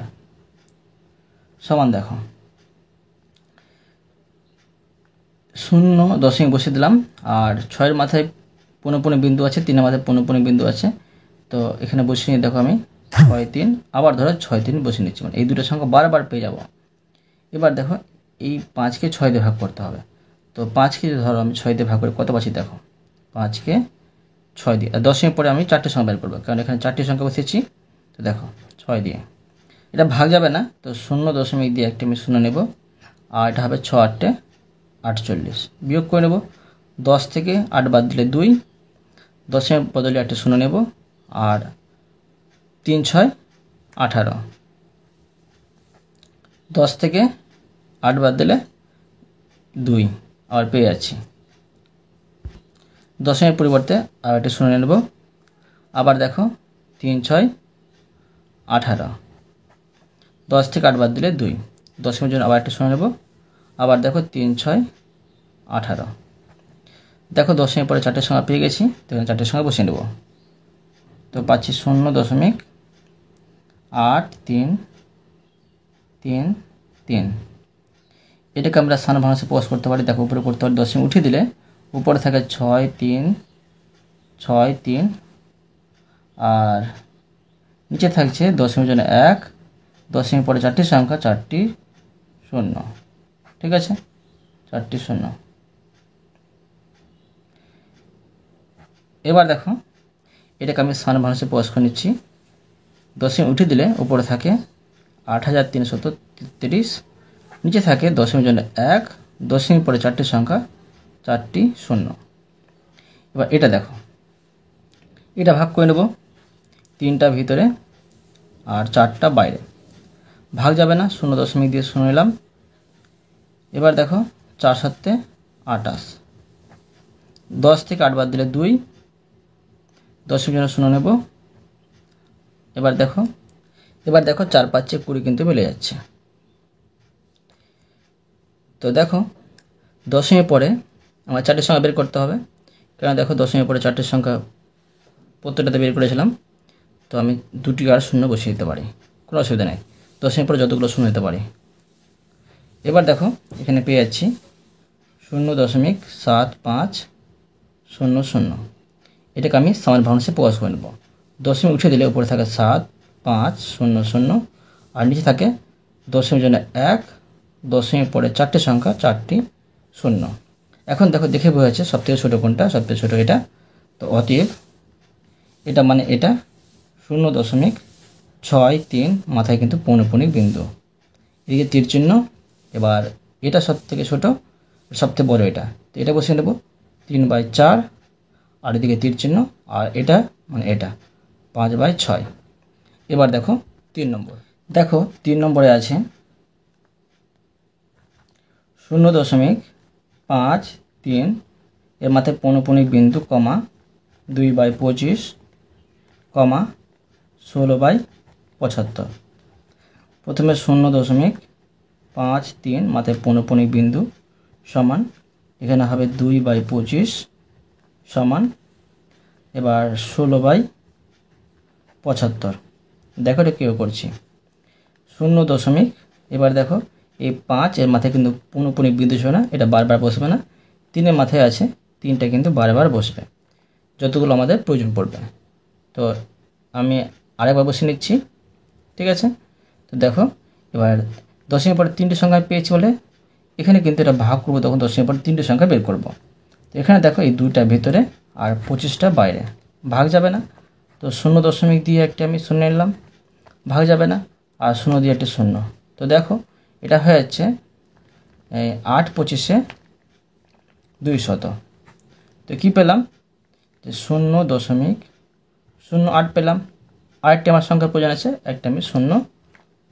সমান। দেখো 0.0 বসিয়ে দিলাম, আর 6-এর মাথায় পৌনঃপুনিক বিন্দু আছে, 3-এর মাথায় পৌনঃপুনিক বিন্দু আছে, তো এখানে বসিয়ে নিয়ে দেখো আমি 6 3, আবার ধরো 6 3 বসিয়ে নিচ্ছি, মানে এই দুটো সংখ্যা বারবার পেয়ে যাব। এবার দেখো এই 5কে 6 দিয়ে ভাগ করতে হবে, তো 5কে ধরো আমি 6 দিয়ে ভাগ করে কত পাচ্ছি দেখো, 5কে 6 দিয়ে, আর দশমিক পরে আমি 4টে সংখ্যা বের করবো, কারণ এখানে 4টি সংখ্যা বসেছি। তো দেখো 6 দিয়ে, এটা ভাগ যাবে না, তো 0.2 দিয়ে একটা আমি 0 নেব, আর এটা হবে 6 8 48, বিয়োগ করে নেব। 10 থেকে 8 বাদ দিলে 2, দশমিক বদলে একটা 0 নেব, আর 3 6 18, 10 থেকে 8 বাদ দিলে 2, আবার পেয়ে যাচ্ছি। দশমিক পরিবর্তে আর একটা 0 নেব, আবার দেখো 3 6 18, 10 থেকে 8 বাদ দিলে 2, দশমিকের জন্য আবার একটা 0 নেব, আবার দেখো 3 6 18। দেখো দশমিক পরে 4টে সংখ্যা পেয়ে গেছি, তো এখানে 4টে সংখ্যা বসিয়ে নেব। তো পাচ্ছি 0.8333। এটাকে আমরা স্থান ভগ্নাংশে প্রকাশ করতে পারি। দেখো উপরে করতে পারি, দশমিক উঠিয়ে দিলে উপরে থাকে 6 3 6 3, আর নিচে থাকছে দশমিকের জন্য 1, দশমিক পরে 4টি সংখ্যা, 4টি 0, ঠিক আছে, 4টি 0। এবার দেখো এটাকে আমি স্থান ভগ্নাংশে প্রকাশ করে নিচ্ছি। দশমিক উঠিয়ে দিলে উপরে থাকে 8333, নিচে থাকে দশমিকের জন্য 1, দশমিক পরে 4টি সংখ্যা, 4টি 0। এবার এটা দেখো, এটা ভাগ করে নেব, 3টা ভিতরে আর 4টা বাইরে, ভাগ যাবে না, 0.2 দিয়ে 0 নিলাম। এবার দেখো 4 7 28, 10 থেকে 8 বাদ দিলে 2, দশমিকের জন্য 0 নেব। এবার দেখো 4 5 20 কিন্তু মিলে যাচ্ছে। তো দেখো দশমিক পরে আমার 4টি সংখ্যা বের করতে হবে, কারণ দেখো দশমিক পরে 4টি সংখ্যা প্রত্যেকটাতে বের করেছিলাম, তো আমি 2টি আর 0 বসিয়ে দিতে পারি, কোনো অসুবিধা নেই, দশমিক পরে যতগুলো 0 নিতে পারি। এবার দেখো এখানে পেয়ে যাচ্ছি 0.7500, এটাকে আমি সমান ভগ্নাংশে প্রকাশ করে নেব। দশমিক উঠিয়ে দিলে উপরে থাকে 7 5 0 0, আর নিচে থাকে দশমিকের জন্য 1, দশমিক পরে 4টি সংখ্যা, 4টি 0। এখন দেখো দেখে বোঝা যাচ্ছে সবথেকে ছোটো কোনটা, সবথেকে ছোটো এটা। তো অতএব এটা মানে এটা 0.63 মাথায় কিন্তু পৌনঃপুনিক বিন্দু, এদিকে তীর চিহ্ন। এবার এটা সবথেকে ছোটো, সবথেকে বড় এটা, তো এটা বসিয়ে নেব 3/4, আর এদিকে তীর চিহ্ন, আর এটা মানে এটা 5/6। এবার দেখো 3 নম্বর, দেখো 3 নম্বরে আছে 0.53, এর মাথায় পৌনঃপুনিক বিন্দু, কমা 2/25, কমা 16/75। প্রথমে 0.53 মাথায় পৌনঃপুনিক বিন্দু সমান, এখানে হবে 2/25 সমান, এবার 16/75। দেখো এটা কেউ করছি 0. এবার দেখো এই 5 এর মাথায় কিন্তু পৌনঃপুনিক বিন্দু ছিল না, এটা বারবার বসবে না, 3-এর মাথায় আছে, 3টা কিন্তু বারবার বসবে যতগুলো আমাদের প্রয়োজন পড়বে। তো আমি আরেকবার বসে নিচ্ছি, ঠিক আছে। তো দেখো এবার দশমিক পরে 3টি সংখ্যা পেয়েছি বলে এখানে কিন্তু এটা ভাগ করবো, তখন দশমিক পরে 3টি সংখ্যা বের করব। তো এখানে দেখো এই 2টা ভিতরে আর 25টা বাইরে, ভাগ যাবে না, তো 0. দিয়ে একটা আমি 0 নিলাম, ভাগ যাবে না, আর 0 দিয়ে একটা 0। তো দেখো এটা হয়ে যাচ্ছে 8 25 200। তো কী পেলাম, যে 0.08 পেলাম। আরেকটি আমার সংখ্যার প্রয়োজন আছে, একটা আমি 0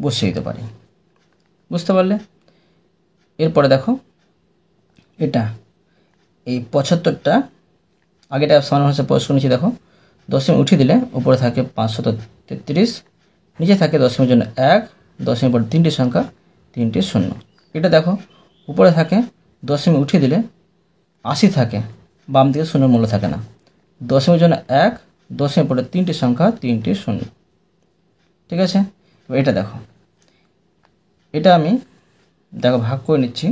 বসিয়ে দিতে পারি, বুঝতে পারলে। এরপরে দেখো এটা এই 75টা আগেটা সমান ভাষায় প্রকাশ করে নিচ্ছি। দেখো দশমিক উঠিয়ে দিলে উপরে থাকে 533, নিচে থাকে দশমিকের জন্য 1, দশমিক পরে 3টি সংখ্যা, 3টি 0। এটা দেখো উপরে থাকে দশমিক উঠিয়ে দিলে 80 থাকে, বাম দিকে 0 মূল্য থাকে না, দশমিকের জন্য 1, দশমিক পরে 3টি সংখ্যা, 3টি 0, ঠিক আছে। এবার এটা দেখো, এটা আমি দেখো ভাগ করে নিচ্ছি।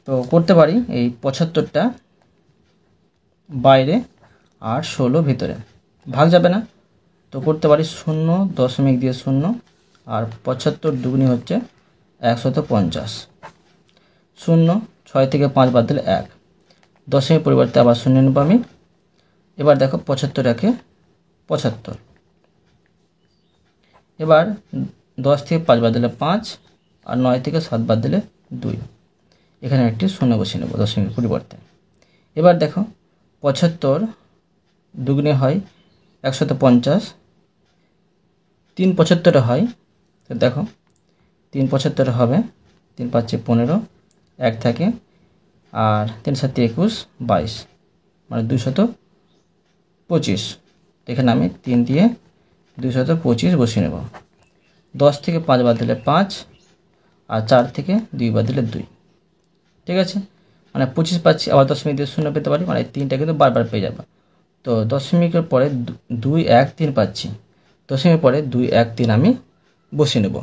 তো করতে পারি এই 75টা বাইরে আর 16 ভিতরে, ভাগ যাবে না, তো করতে পারি 0. দিয়ে 0, আর 75 দুগুনি হচ্ছে 150। শূন্য, 6 থেকে 5 বাদ দিলে 1, দশমিক পরিবর্তে আবার শূন্য নেব আমি। এবার দেখো 75 একে 75, এবার 10 থেকে 5 বাদ দিলে 5, আর 9 থেকে 7 বাদ দিলে 2, এখানে একটি শূন্য বসিয়ে নেব দশমিক পরিবর্তে। এবার দেখো 75 দুগুণে হয় 150, 3 75 হয়, তো দেখো 3 75 হবে, 3 5 15, 1 থাকে, আর 3 7 21, 22, মানে 225। এখানে আমি 3 দিয়ে 225 বসিয়ে নেব। 10 থেকে 5 বাদ দিলে 5, আর 4 থেকে 2 বাদ দিলে 2, ঠিক আছে, মানে 25 পাচ্ছি। আবার দশমিক দিয়ে শূন্য পেতে পারি, মানে 3টা কিন্তু বারবার পেয়ে যাবে। তো দশমিকের পরে 2 1 3 পাচ্ছি, দশমিকের পরে 2 1 3 আমি বসিয়ে নেব।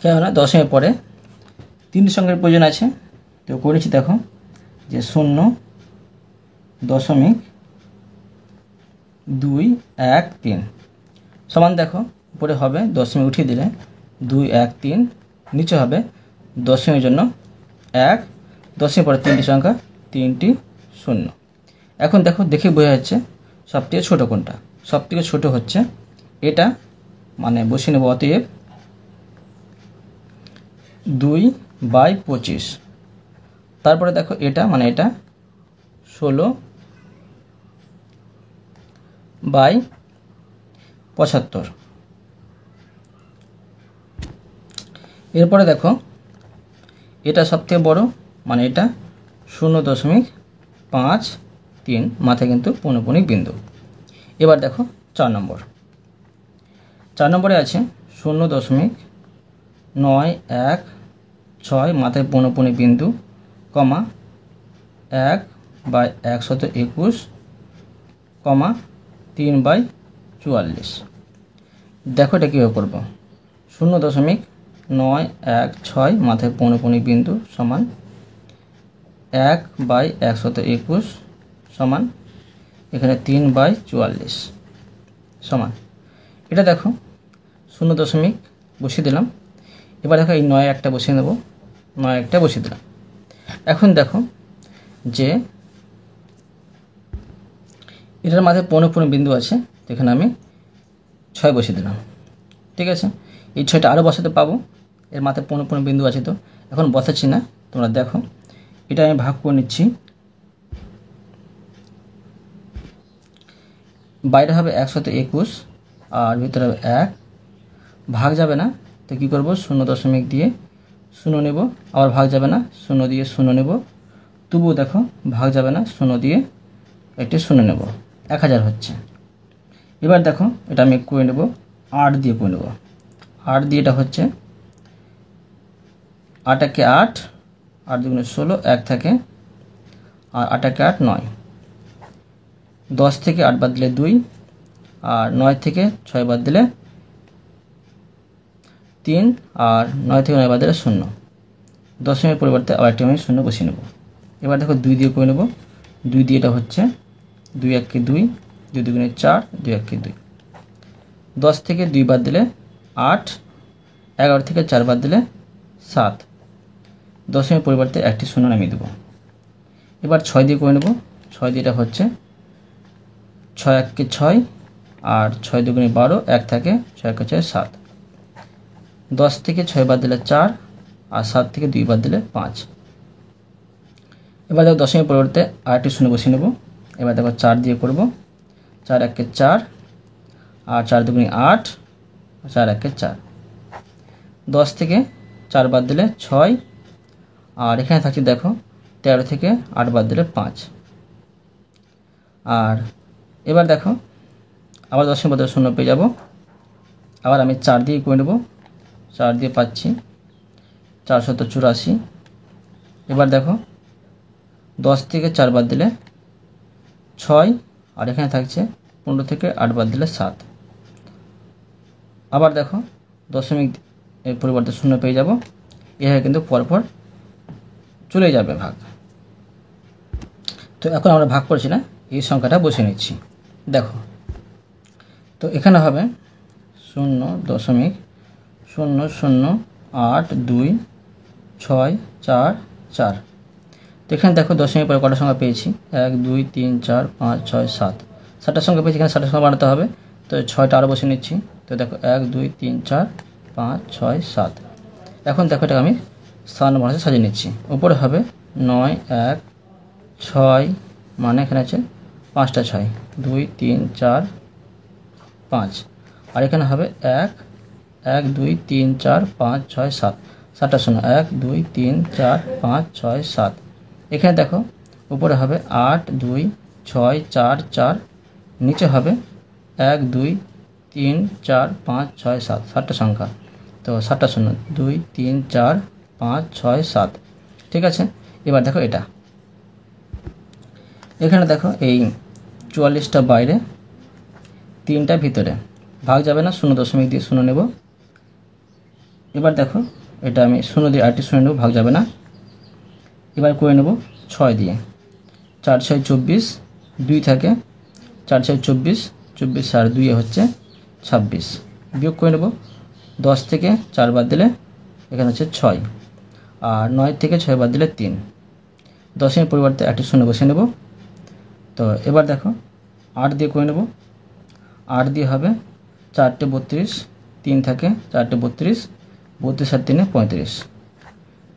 কেননা দশমিকের পরে 3 সংখ্যার প্রয়োজন আছে, তো করেছি দেখো যে 0.213 সমান, দেখো উপরে হবে দশমিক উঠিয়ে দিলে 2 1 3, নিচে হবে দশমিকের জন্য 1, দশমিকের পরে 3টি সংখ্যা, 3টি শূন্য। এখন দেখো দেখে বোঝা যাচ্ছে সবথেকে ছোটো কোনটা। সবথেকে ছোটো হচ্ছে এটা, মানে বসিয়ে নেব অতএব 2/25। তারপরে দেখো এটা, মানে এটা 16/75। এরপরে দেখো এটা সবথেকে বড়, মানে এটা 0.53, মাথায় কিন্তু পৌনঃপুনিক বিন্দু। এবার দেখো 4 নম্বরে আছে 0.916, মাথায় পৌনঃপুনিক বিন্দু, কমা 1/121, 3/44। দেখো এটা কীভাবে করবো। 0.916 মাথায় পৌনঃপুনিক বিন্দু সমান 1/121 সমান এখানে 3/44 সমান, এটা দেখো 0 বসিয়ে দিলাম। এবার দেখো এই 9 একটা বসিয়ে নেব, 9 একটা বসিয়ে দিলাম। এখন দেখো যে এটার মাঝে পৌনঃপুনিক বিন্দু আছে, এখানে আমি 6 বসিয়ে দিলাম, ঠিক আছে। এই 6টা আরও বসাতে পাবো, এর মাথায় পৌনঃপুনিক বিন্দু আছে, তো এখন বসাচ্ছি না, তোমরা দেখো এটা আমি ভাগ করে নিচ্ছি। বাইরে হবে 121, আর ভিতরে হবে 1, ভাগ যাবে না, তো কী করবো 0 দিয়ে 0 নেব, আবার ভাগ যাবে না 0 দিয়ে 0 নেব, তবুও দেখো ভাগ যাবে না 0 দিয়ে একটি 0 নেব, 1000 হচ্ছে। এবার দেখো এটা আমি করে নেব 8 দিয়ে করে নেব। 8 দিয়ে এটা হচ্ছে 8 একে 8, 8 দুগুণে 16, 1 থাকে, আর 8 একে 8 9, 10 থেকে 8 বাদ দিলে 2, আর 9 থেকে 6 বাদ দিলে 3, আর 9 থেকে 9 বাদ দিলে 0, দশমিকের পরিবর্তে আবার একটি আমি 0 বসিয়ে নেব। এবার দেখো 2 দিয়ে করে নেব। 2 দিয়ে এটা হচ্ছে 2 1 2, 2 দুগুণে 4, 2 1 2, 10 থেকে 2 বাদ দিলে 8, 11 থেকে 4 বাদ দিলে 7, দশমিকের পরিবর্তে একটি 0 নামিয়ে দেবো। এবার 6 দিয়ে করে নেব। 6 দিয়ে এটা হচ্ছে 6 1 6, আর 6 দুগুণে 12, 1 থাকে, 6 1 6 7, 10 থেকে 6 বাদ দিলে 4, আর 7 থেকে 2 বাদ দিলে 5। এবার দেখো দশমিকের পরিবর্তে আরেকটি 0 বসিয়ে নেব। এবার দেখো 4 দিয়ে করব, 4 1 4, আর 4 দুগুণে 8, 4 1 4, 10 থেকে 4 বাদ দিলে 6, আর এখানে থাকছে দেখো 13 থেকে 8 বাদ দিলে 5। আর এবার দেখো আবার দশমিক বদলে 0 পেয়ে যাব। আবার আমি 4 দিয়ে করে নেব। 4 দিয়ে পাচ্ছি 484। এবার দেখো 10 থেকে 4 বাদ দিলে 6, আর এখানে থাকছে 15 থেকে 8 বাদ দিলে 7। আবার দেখো দশমিক এর পরিবর্তে 0 পেয়ে যাব। এভাবে কিন্তু পরপর চলে যাবে ভাগ। তো এখন আমরা ভাগ করছি না, এই সংখ্যাটা বসে নিচ্ছি। দেখো তো এখানে হবে 0.00 8 2 6 4 4। তো এখানে দেখো দশমিক পরে কটা সংখ্যা পেয়েছি 1 2 3 4 5 6 7, 7টা সংখ্যা পেয়েছি। এখানে 7টা সংখ্যা বানাতে হবে, তো 6টা আরও বসে নিচ্ছি। তো দেখো 1 2 3 4 5 6 7। এখন দেখো এটা আমি স্থান ভাষায় সাজিয়ে নিচ্ছি। উপরে হবে 9 1 6, মানে এখানে আছে 5টা 6, 2 3 4 5। আর এখানে হবে 1 1 2 3 4 5 6 7, 7টা 0 1 2 3 4 5 6 7। এখানে দেখো উপরে হবে 8 2 6 4 4, নিচে হবে 1 2 3 4 5 6 7, 7টা সংখ্যা। তো 7টা 0 2 3 4 5 6 7। ঠিক আছে, এবার দেখো এটা, এখানে দেখো এই 44টা বাইরে, 3টা ভিতরে, ভাগ যাবে না, 0 দিয়ে 0 নেব। এবার দেখো এটা আমি 0 দিয়ে আরেকটি 0 নেব, ভাগ যাবে না। এবার করে নেব 6 দিয়ে, 4 6 24, 2 থাকে, 4 6 24, 24 আর 2 হচ্ছে 26। বিয়োগ করে নেব, 10 থেকে 4 বাদ দিলে এখানে হচ্ছে 6, আর 9 থেকে 6 বাদ দিলে 3। 10-এর পরিবর্তে একটি 0 বসে নেব। তো এবার দেখো 8 দিয়ে করে নেব, 8 দিয়ে হবে 4 32, 3 থাকে, 4 32, 32 আর 3 35।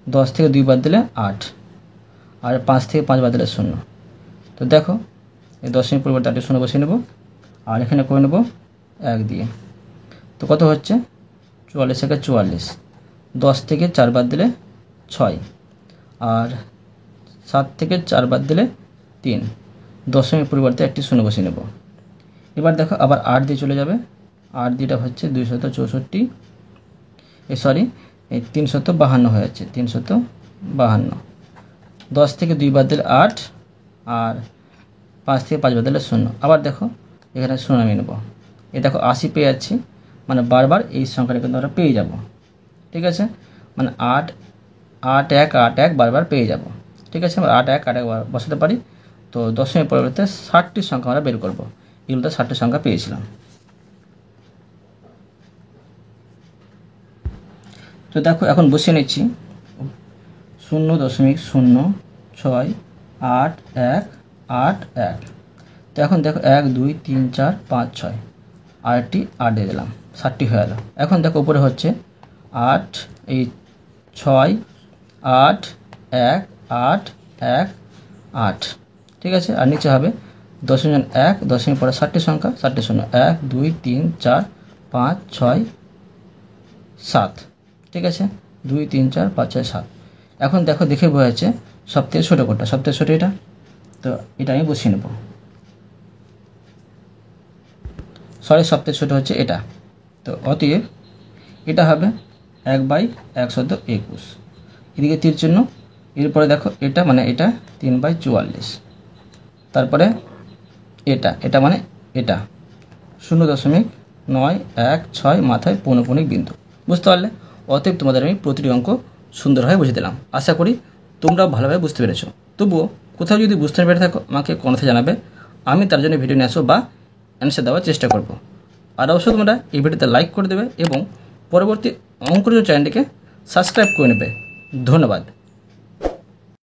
10 থেকে 2 বাদ দিলে 8, আর 5 থেকে 5 বাদ দিলে 0। তো দেখো এই 10-এর পরিবর্তে একটি 0 বসিয়ে নেব, আর এখানে করে নেব 1 দিয়ে। তো কত হচ্ছে 44 থেকে 44, 10 থেকে 4 বাদ দিলে 6, আর 7 থেকে 4 বাদ দিলে 3। 10-এর পরিবর্তে একটি 0 বসিয়ে নেব। এবার দেখো আবার 8 দিয়ে চলে যাবে, 8 দিয়েটা হচ্ছে 264, সরি এই 352 হয়ে যাচ্ছে, 352। 10 থেকে 2 বাদ দিলে 8, আর 5 থেকে 5 বাদ দিলে 0। আবার দেখো এখানে 0 নামিয়ে নেব। এই দেখো 80 পেয়ে যাচ্ছি, মানে বারবার এই সংখ্যাটা কিন্তু আমরা পেয়ে যাব। ঠিক আছে, মানে 8 8 1 8 1 বারবার পেয়ে যাব। ঠিক আছে, আমরা 8 1 8 1 বসাতে পারি। তো 10-এর পরিবর্তে 60টি সংখ্যা আমরা বের করব। এগুলোতে 60টি সংখ্যা পেয়েছিলাম। তো দেখো এখন বসিয়ে নিচ্ছি 0.068181। তো এখন দেখো 1 2 3 4 5 6, আর একটি 8 দিয়ে দিলাম, 60টি হয়ে গেল। এখন দেখো উপরে হচ্ছে 8 এই 6 8 1 8 1 8। ঠিক আছে, আর নিচে হবে 10-1, 10-এর পরে 60টি সংখ্যা, 60টি 0 1 2 3 4 5 6 7। ঠিক আছে, 2 3 4 5 6 7। এখন দেখো দেখে বোঝা যাচ্ছে সবথেকে ছোটো কোনটা, সবথেকে ছোটো এটা। তো এটা আমি বসিয়ে নেব, সরি সবথেকে ছোটো হচ্ছে এটা। তো অতএব এটা হবে 1/121, এদিকে তীর চিহ্ন। এরপরে দেখো এটা মানে এটা 3/44, তারপরে এটা মানে এটা 0.916 মাথায় পৌনঃপুনিক বিন্দু। বুঝতে পারলে? অতএব তোমাদের আমি প্রতিটি অঙ্ক সুন্দরভাবে বুঝিয়ে দিলাম। আশা করি তোমরা ভালোভাবে বুঝতে পেরেছো। তবুও কোথাও যদি বুঝতে পেরে থাকো আমাকে কমেন্টে জানাবে, আমি তার জন্য ভিডিও নিয়ে আসবো বা অ্যান্সার দেওয়ার চেষ্টা করব। আর অবশ্যই তোমরা এই ভিডিওতে লাইক করে দেবে এবং পরবর্তী অঙ্ক চ্যানেলটিকে সাবস্ক্রাইব করে নেবে। ধন্যবাদ।